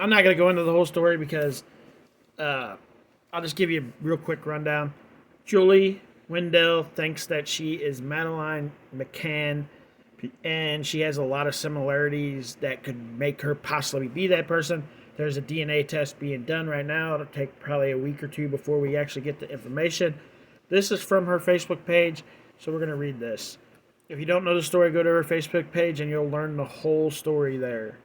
I'm not going to go into the whole story because I'll just give you a real quick rundown. Julie Wendell thinks that she is Madeleine McCann, and she has a lot of similarities that could make her possibly be that person. There's a DNA test being done right now. It'll take probably a week or two before we actually get the information. This is from her Facebook page, so we're going to read this. If you don't know the story, go to her Facebook page and you'll learn the whole story there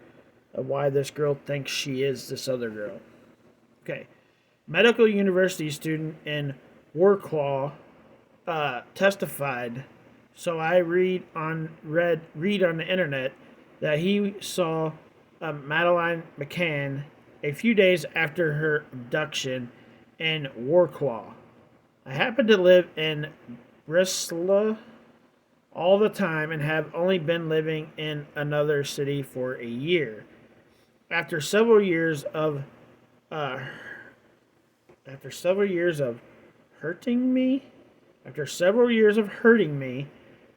of why this girl thinks she is this other girl. Okay. Medical university student in Warclaw testified. So I read on the internet that he saw Madeleine McCann a few days after her abduction in Warclaw. I happen to live in Bristol all the time and have only been living in another city for a year. After several years of hurting me,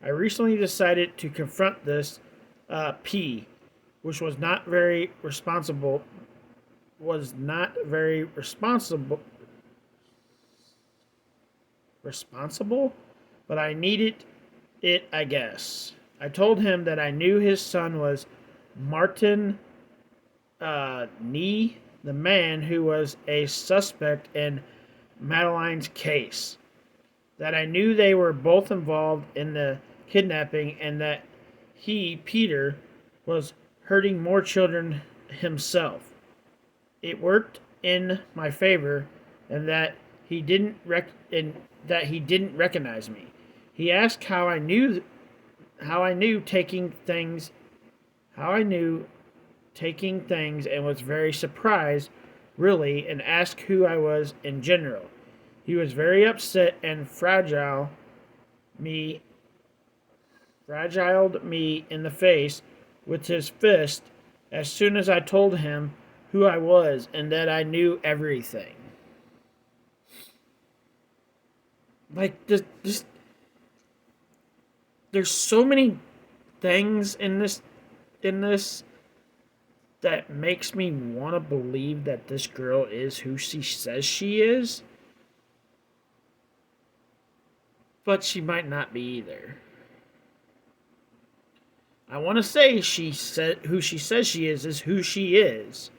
I recently decided to confront this P, which was not very responsible. But I needed it, I guess. I told him that I knew his son was Martin Nee, the man who was a suspect in Madeleine's case. That I knew they were both involved in the kidnapping and that he, Peter, was hurting more children himself. It worked in my favor and that he didn't recognize me. He asked how I knew taking things and was very surprised, really, and asked who I was in general. He was very upset and fragiled me in the face with his fist as soon as I told him who I was and that I knew everything. Like this there's so many things in this that makes me want to believe that this girl is who she says she is. But she might not be either. I want to say who she says she is who she is.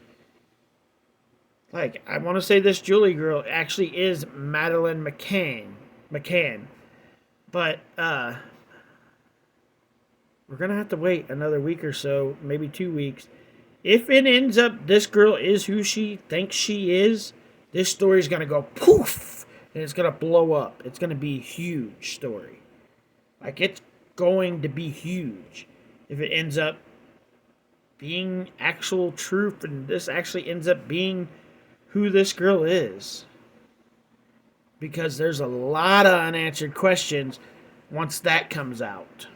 Like, I want to say this Julie girl actually is Madeleine McCann. But, we're going to have to wait another week or so, maybe 2 weeks. If it ends up this girl is who she thinks she is, this story's going to go poof, and it's going to blow up. It's going to be a huge story. Like, it's going to be huge if it ends up being actual truth and this actually ends up being who this girl is. Because there's a lot of unanswered questions once that comes out.